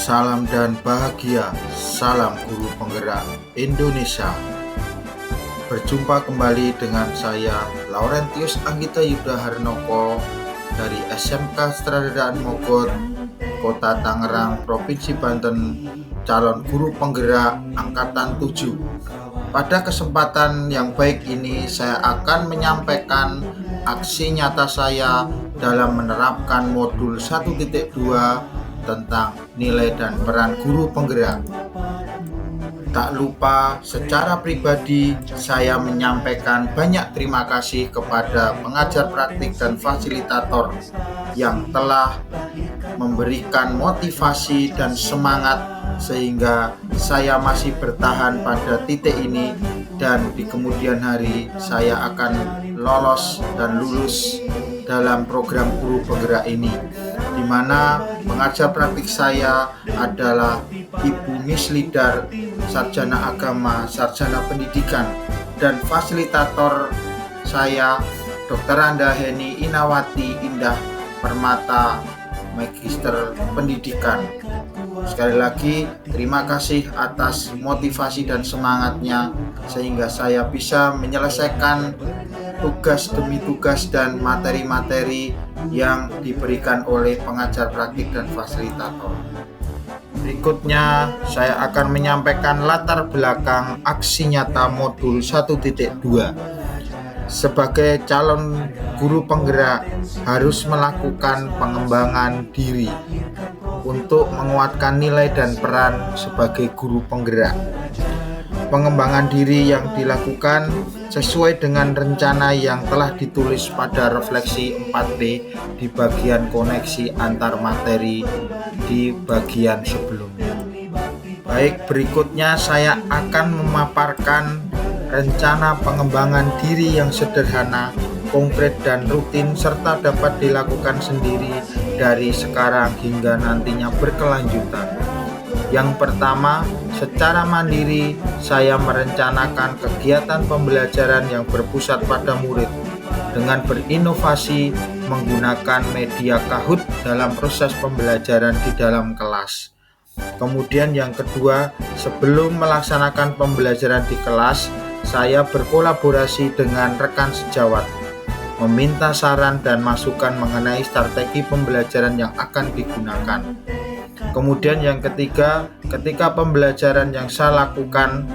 Salam dan bahagia, salam guru penggerak Indonesia. Berjumpa kembali dengan saya Laurentius Anggita Yuda Harnoko dari SMK Sutradara Mogot, Kota Tangerang, Provinsi Banten, calon guru penggerak Angkatan 7. Pada kesempatan yang baik ini saya akan menyampaikan aksi nyata saya dalam menerapkan modul 1.2 tentang nilai dan peran guru penggerak. Tak lupa secara pribadi saya menyampaikan banyak terima kasih kepada pengajar praktik dan fasilitator yang telah memberikan motivasi dan semangat sehingga saya masih bertahan pada titik ini, dan di kemudian hari saya akan lolos dan lulus dalam program guru penggerak ini, di mana pengajar praktik saya adalah Ibu Miss Lidar, sarjana agama, sarjana pendidikan, dan fasilitator saya Dr. Anda Heni Inawati Indah Permata, Magister Pendidikan. Sekali lagi terima kasih atas motivasi dan semangatnya sehingga saya bisa menyelesaikan tugas demi tugas dan materi-materi yang diberikan oleh pengajar praktik dan fasilitator. Berikutnya saya akan menyampaikan latar belakang aksi nyata modul 1.2. Sebagai calon guru penggerak harus melakukan pengembangan diri untuk menguatkan nilai dan peran sebagai guru penggerak. Pengembangan diri yang dilakukan sesuai dengan rencana yang telah ditulis pada refleksi 4P di bagian koneksi antar materi di bagian sebelumnya. Baik, berikutnya saya akan memaparkan rencana pengembangan diri yang sederhana, konkret dan rutin serta dapat dilakukan sendiri dari sekarang hingga nantinya berkelanjutan. Yang pertama, secara mandiri saya merencanakan kegiatan pembelajaran yang berpusat pada murid dengan berinovasi menggunakan media Kahoot dalam proses pembelajaran di dalam kelas. Kemudian yang kedua, sebelum melaksanakan pembelajaran di kelas, saya berkolaborasi dengan rekan sejawat, meminta saran dan masukan mengenai strategi pembelajaran yang akan digunakan. Kemudian yang ketiga, ketika pembelajaran yang saya lakukan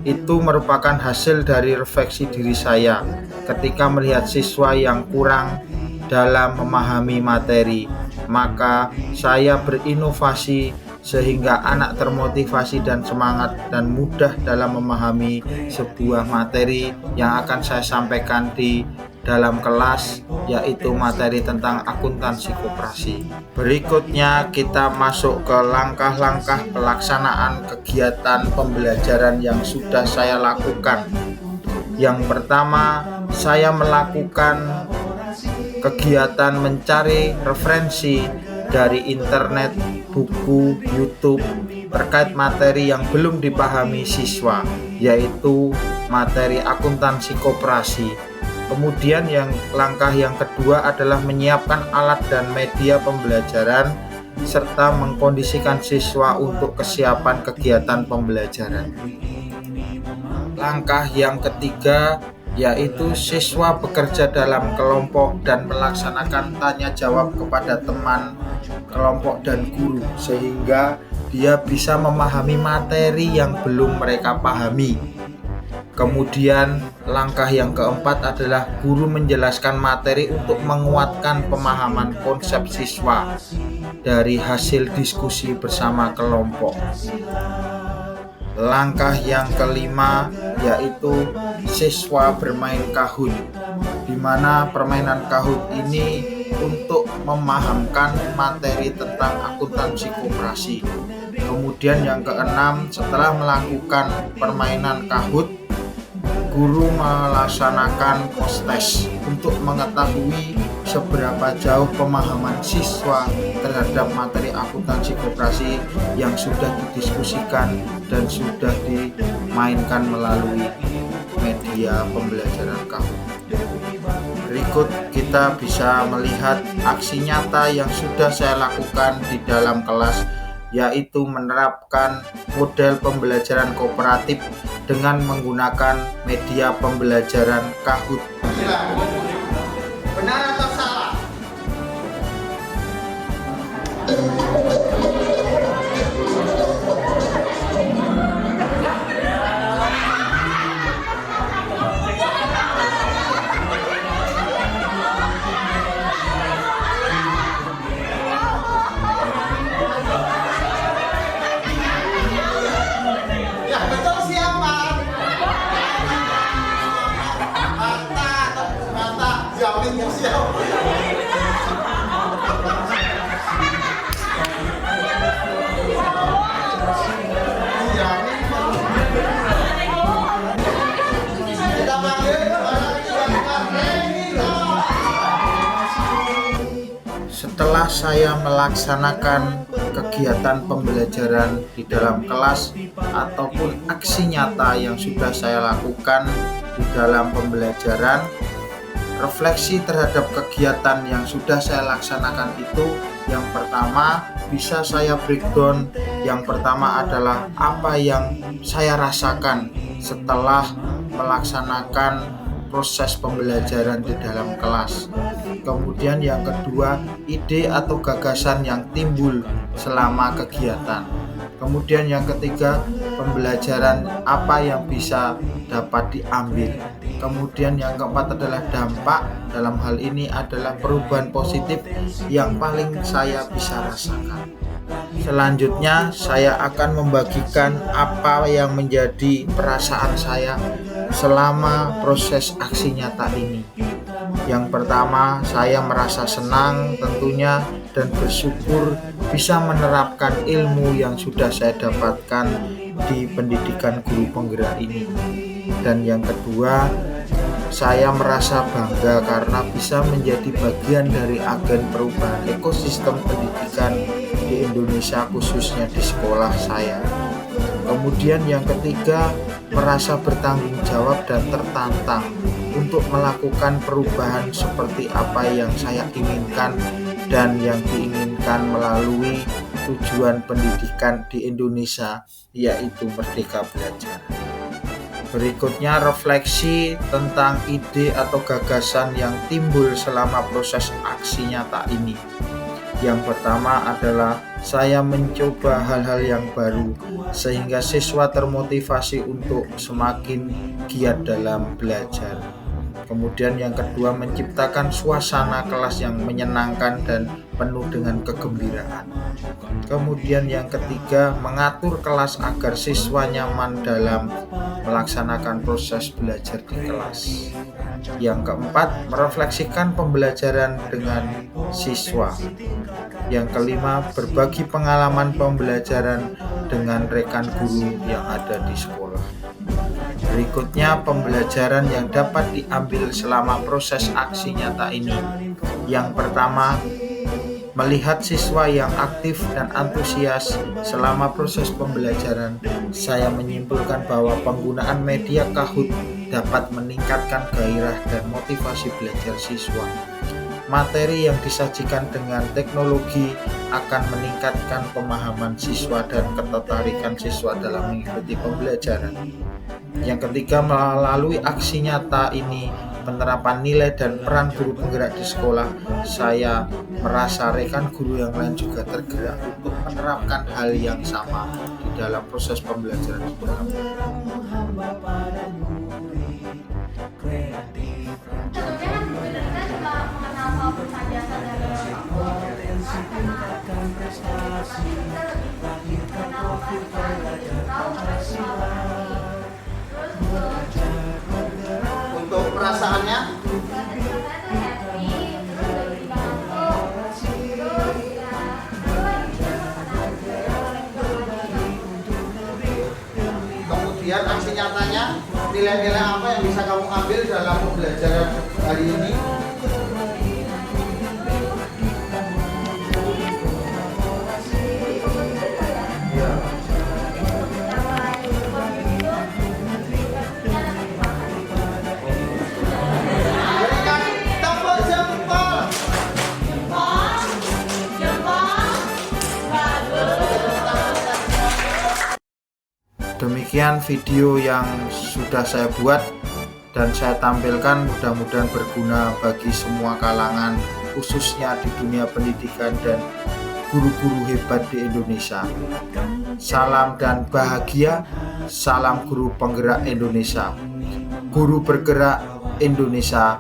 itu merupakan hasil dari refleksi diri saya ketika melihat siswa yang kurang dalam memahami materi, maka saya berinovasi sehingga anak termotivasi dan semangat dan mudah dalam memahami sebuah materi yang akan saya sampaikan di dalam kelas, yaitu materi tentang akuntansi koperasi. Berikutnya kita masuk ke langkah-langkah pelaksanaan kegiatan pembelajaran yang sudah saya lakukan. Yang pertama, saya melakukan kegiatan mencari referensi dari internet, buku, YouTube terkait materi yang belum dipahami siswa, yaitu materi akuntansi koperasi. Kemudian langkah yang kedua adalah menyiapkan alat dan media pembelajaran serta mengkondisikan siswa untuk kesiapan kegiatan pembelajaran. Langkah yang ketiga yaitu siswa bekerja dalam kelompok dan melaksanakan tanya jawab kepada teman kelompok dan guru sehingga dia bisa memahami materi yang belum mereka pahami. Kemudian langkah yang keempat adalah guru menjelaskan materi untuk menguatkan pemahaman konsep siswa dari hasil diskusi bersama kelompok. Langkah yang kelima yaitu siswa bermain Kahoot, di mana permainan Kahoot ini untuk memahamkan materi tentang akuntansi koperasi. Kemudian yang keenam, setelah melakukan permainan Kahoot, guru melaksanakan post-test untuk mengetahui seberapa jauh pemahaman siswa terhadap materi akuntansi koperasi yang sudah didiskusikan dan sudah dimainkan melalui media pembelajaran Kahoot. Berikut kita bisa melihat aksi nyata yang sudah saya lakukan di dalam kelas yaitu menerapkan model pembelajaran kooperatif dengan menggunakan media pembelajaran Kahoot. Benar atau salah? Setelah saya melaksanakan kegiatan pembelajaran di dalam kelas ataupun aksi nyata yang sudah saya lakukan di dalam pembelajaran, refleksi terhadap kegiatan yang sudah saya laksanakan itu, yang pertama bisa saya breakdown. Yang pertama adalah apa yang saya rasakan setelah melaksanakan proses pembelajaran di dalam kelas. Kemudian yang kedua, ide atau gagasan yang timbul selama kegiatan. Kemudian yang ketiga, pembelajaran apa yang bisa dapat diambil. Kemudian yang keempat adalah dampak. Dalam hal ini adalah perubahan positif yang paling saya bisa rasakan. Selanjutnya saya akan membagikan apa yang menjadi perasaan saya selama proses aksi nyata ini. Yang pertama, saya merasa senang tentunya dan bersyukur bisa menerapkan ilmu yang sudah saya dapatkan di pendidikan guru penggerak ini. Dan yang kedua, saya merasa bangga karena bisa menjadi bagian dari agen perubahan ekosistem pendidikan di Indonesia, khususnya di sekolah saya. Kemudian yang ketiga, merasa bertanggung jawab dan tertantang untuk melakukan perubahan seperti apa yang saya inginkan dan yang diinginkan melalui tujuan pendidikan di Indonesia, yaitu Merdeka Belajar. Berikutnya, refleksi tentang ide atau gagasan yang timbul selama proses aksi nyata ini. Yang pertama adalah saya mencoba hal-hal yang baru sehingga siswa termotivasi untuk semakin giat dalam belajar. Kemudian yang kedua, menciptakan suasana kelas yang menyenangkan dan penuh dengan kegembiraan. Kemudian yang ketiga, mengatur kelas agar siswa nyaman dalam melaksanakan proses belajar di kelas. Yang keempat, merefleksikan pembelajaran dengan siswa. Yang kelima, berbagi pengalaman pembelajaran dengan rekan guru yang ada di sekolah. Berikutnya, pembelajaran yang dapat diambil selama proses aksi nyata ini. Yang pertama, melihat siswa yang aktif dan antusias selama proses pembelajaran. Saya menyimpulkan bahwa penggunaan media Kahoot dapat meningkatkan gairah dan motivasi belajar siswa. Materi yang disajikan dengan teknologi akan meningkatkan pemahaman siswa dan ketertarikan siswa dalam mengikuti pembelajaran. Yang ketiga, melalui aksi nyata ini, penerapan nilai dan peran guru penggerak di sekolah, saya merasa rekan guru yang lain juga tergerak untuk menerapkan hal yang sama di dalam proses pembelajaran di dalam. Untuk perasaannya, kemudian aksi nyatanya, nilai-nilai apa yang bisa kamu ambil dalam pembelajaran hari ini? Demikian video yang sudah saya buat dan saya tampilkan, mudah-mudahan berguna bagi semua kalangan, khususnya di dunia pendidikan dan guru-guru hebat di Indonesia. Salam dan bahagia, salam guru penggerak Indonesia. Guru bergerak Indonesia